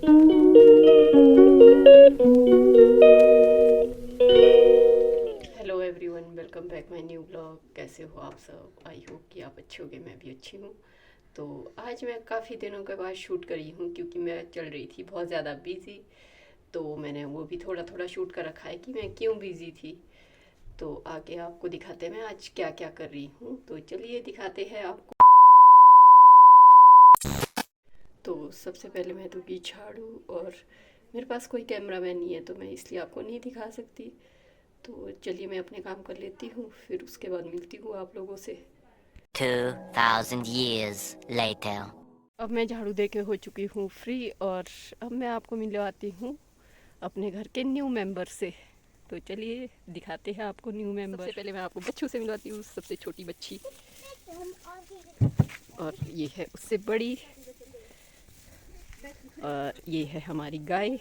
Hello everyone, welcome back my new blog. कैसे हो आप सब? आई होप कि आप अच्छे होंगे, मैं भी अच्छी हूँ। तो आज मैं काफ़ी दिनों के बाद शूट करी हूँ क्योंकि मैं चल रही थी बहुत ज़्यादा बिज़ी। तो मैंने वो भी थोड़ा थोड़ा शूट कर रखा है कि मैं क्यों बिज़ी थी। तो आगे आपको दिखाते हैं मैं आज क्या क्या कर रही हूँ। तो चलिए दिखाते हैं आपको। तो सबसे पहले मैं दूँगी झाड़ू, और मेरे पास कोई कैमरामैन नहीं है तो मैं इसलिए आपको नहीं दिखा सकती। तो चलिए मैं अपने काम कर लेती हूँ, फिर उसके बाद मिलती हूँ आप लोगों से। 2000 years later. अब मैं झाड़ू दे के हो चुकी हूँ फ्री, और अब मैं आपको मिलवाती हूँ अपने घर के न्यू मेंबर से। तो चलिए दिखाते हैं आपको न्यू मेंबर। सबसे पहले मैं आपको बच्चों से मिलवाती हूँ, सबसे छोटी बच्ची, और ये है उससे बड़ी, और ये है हमारी गाय,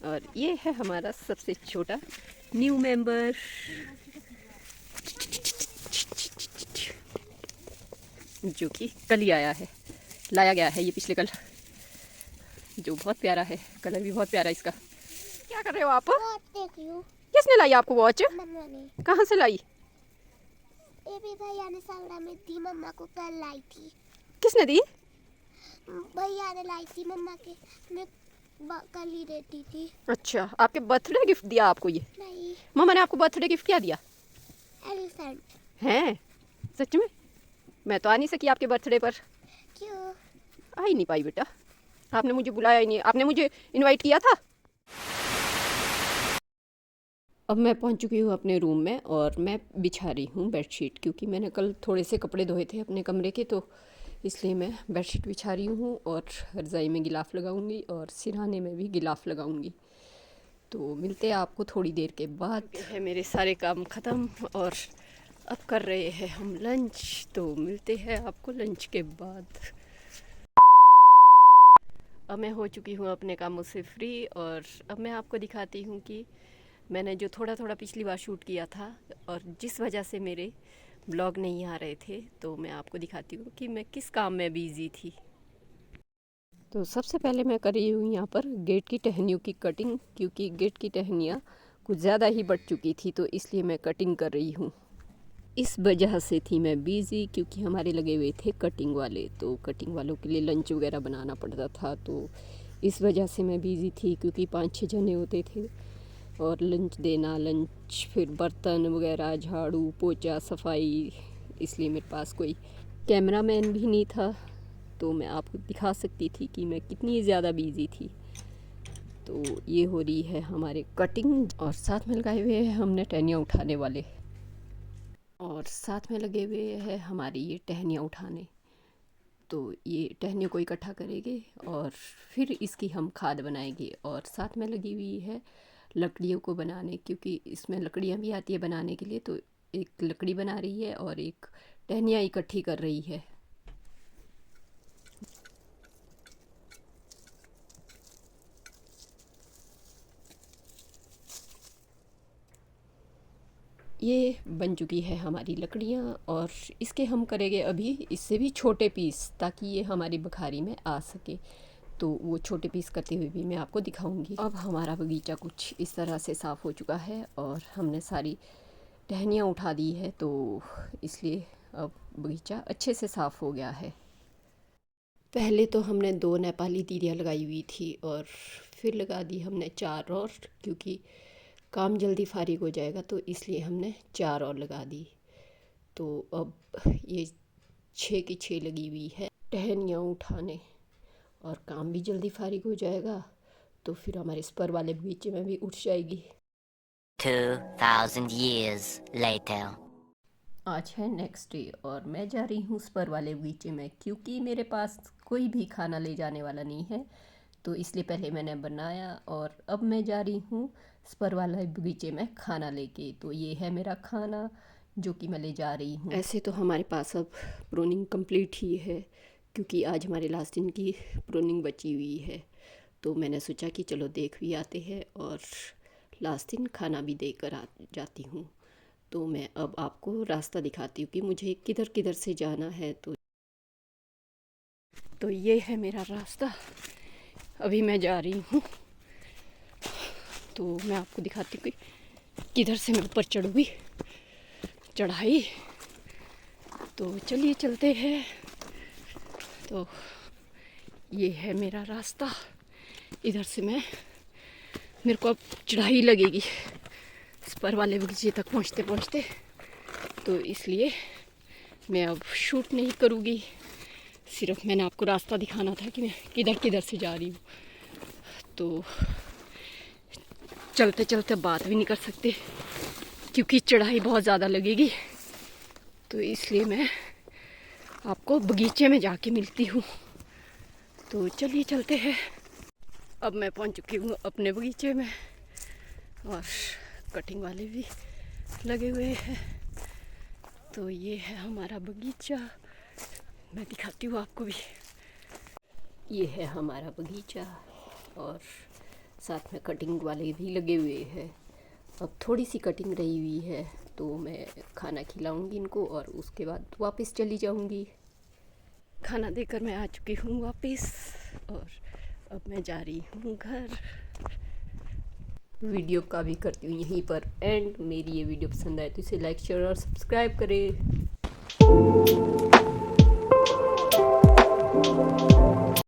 और ये है हमारा सबसे छोटा न्यू मेंबर जो कि कल ही आया है, लाया गया है ये पिछले कल, जो बहुत प्यारा है। कलर भी बहुत प्यारा है इसका। क्या कर रहे हो आप? देख रही हूँ। किसने लाई आपको वॉच? मम्मा ने। कहाँ से लाई? ये भी भैया ने सौड़ा में दी, मम्मा को कल लाई थी। किसने दी? भैया ने लाई थी मम्मा के, मैं कल ही देती थी। अच्छा, आपके बर्थडे गिफ्ट दिया आपको ये? नहीं, मम्मा ने आपको बर्थडे गिफ्ट क्या दिया? एलिफेंट। हैं? सच में? मैं तो आ नहीं सकी आपके बर्थडे पर। क्यों? आ ही नहीं पाई बेटा, आपने मुझे बुलाया ही नहीं। आपने मुझे इनवाइट किया था? अब मैं पहुंच चुकी हूँ अपने रूम में, और मैं बिछा रही हूँ बेडशीट, क्योंकि मैंने कल थोड़े से कपड़े धोए थे अपने कमरे के, तो इसलिए मैं बेडशीट बिछा रही हूँ। और रज़ाई में गिलाफ़ लगाऊंगी और सिरहाने में भी गिलाफ़ लगाऊंगी। तो मिलते हैं आपको थोड़ी देर के बाद। है मेरे सारे काम ख़त्म, और अब कर रहे हैं हम लंच। तो मिलते हैं आपको लंच के बाद। अब मैं हो चुकी हूँ अपने कामों से फ्री, और अब मैं आपको दिखाती हूँ कि मैंने जो थोड़ा थोड़ा पिछली बार शूट किया था, और जिस वजह से मेरे ब्लॉग नहीं आ रहे थे, तो मैं आपको दिखाती हूँ कि मैं किस काम में बिज़ी थी। तो सबसे पहले मैं कर रही हूँ यहाँ पर गेट की टहनियों की कटिंग, क्योंकि गेट की टहनियाँ कुछ ज़्यादा ही बढ़ चुकी थी, तो इसलिए मैं कटिंग कर रही हूँ। इस वजह से थी मैं बिज़ी, क्योंकि हमारे लगे हुए थे कटिंग वाले, तो कटिंग वालों के लिए लंच वगैरह बनाना पड़ता था। तो इस वजह से मैं बिज़ी थी, क्योंकि 5-6 जने होते थे, और लंच देना, लंच, फिर बर्तन वगैरह, झाड़ू पोछा सफाई, इसलिए मेरे पास कोई कैमरामैन भी नहीं था, तो मैं आपको दिखा सकती थी कि मैं कितनी ज़्यादा बिज़ी थी। तो ये हो रही है हमारे कटिंग, और साथ में लगाए हुए हैं हमने टहनियाँ उठाने वाले, और साथ में लगे हुए हैं हमारी ये टहनियाँ उठाने। तो ये टहनियों को इकट्ठा करेंगे और फिर इसकी हम खाद बनाएंगे। और साथ में लगी हुई है लकड़ियों को बनाने, क्योंकि इसमें लकड़ियाँ भी आती है बनाने के लिए। तो एक लकड़ी बना रही है और एक टहनियाँ इकट्ठी कर रही है। ये बन चुकी है हमारी लकड़ियाँ, और इसके हम करेंगे अभी इससे भी छोटे पीस, ताकि ये हमारी बखारी में आ सके। तो वो छोटे पीस करते हुए भी मैं आपको दिखाऊंगी। अब हमारा बगीचा कुछ इस तरह से साफ़ हो चुका है, और हमने सारी टहनियाँ उठा दी है, तो इसलिए अब बगीचा अच्छे से साफ़ हो गया है। पहले तो हमने 2 नेपाली तीरियाँ लगाई हुई थी, और फिर लगा दी हमने 4 और, क्योंकि काम जल्दी फारिग हो जाएगा, तो इसलिए हमने 4 और लगा दी। तो अब ये 6 की 6 लगी हुई है टहनियाँ उठाने, और काम भी जल्दी फारिग हो जाएगा, तो फिर हमारे स्पर वाले बगीचे में भी उठ जाएगी। 2000 years later. आज है नेक्स्ट डे, और मैं जा रही हूँ स्पर वाले बगीचे में, क्योंकि मेरे पास कोई भी खाना ले जाने वाला नहीं है। तो इसलिए पहले मैंने बनाया, और अब मैं जा रही हूँ स्पर वाले बगीचे में खाना लेके। तो ये है मेरा खाना जो कि मैं ले जा रही हूँ। ऐसे तो हमारे पास अब प्रूनिंग कंप्लीट ही है, क्योंकि आज हमारे लास्ट दिन की प्रूनिंग बची हुई है। तो मैंने सोचा कि चलो देख भी आते हैं, और लास्ट दिन खाना भी देकर आ जाती हूँ। तो मैं अब आपको रास्ता दिखाती हूँ कि मुझे किधर किधर से जाना है। तो ये है मेरा रास्ता, अभी मैं जा रही हूँ, तो मैं आपको दिखाती हूँ कि किधर से मैं ऊपर चढ़ूँगी चढ़ाई। तो चलिए चलते हैं। तो ये है मेरा रास्ता, इधर से मेरे को अब चढ़ाई लगेगी इस पर वाले बगीचे तक पहुँचते पहुँचते। तो इसलिए मैं अब शूट नहीं करूँगी, सिर्फ मैंने आपको रास्ता दिखाना था कि मैं किधर किधर से जा रही हूँ। तो चलते चलते बात भी नहीं कर सकते क्योंकि चढ़ाई बहुत ज़्यादा लगेगी, तो इसलिए मैं आपको बगीचे में जाके मिलती हूँ। तो चलिए चलते हैं। अब मैं पहुँच चुकी हूँ अपने बगीचे में और कटिंग वाले भी लगे हुए हैं। तो ये है हमारा बगीचा, मैं दिखाती हूँ आपको भी। ये है हमारा बगीचा और साथ में कटिंग वाले भी लगे हुए हैं। अब थोड़ी सी कटिंग रही हुई है, तो मैं खाना खिलाऊंगी इनको और उसके बाद वापस चली जाऊंगी। खाना देकर मैं आ चुकी हूँ वापस और अब मैं जा रही हूँ घर। वीडियो का भी करती हूँ यहीं पर एंड। मेरी ये वीडियो पसंद आए तो इसे लाइक शेयर और सब्सक्राइब करें।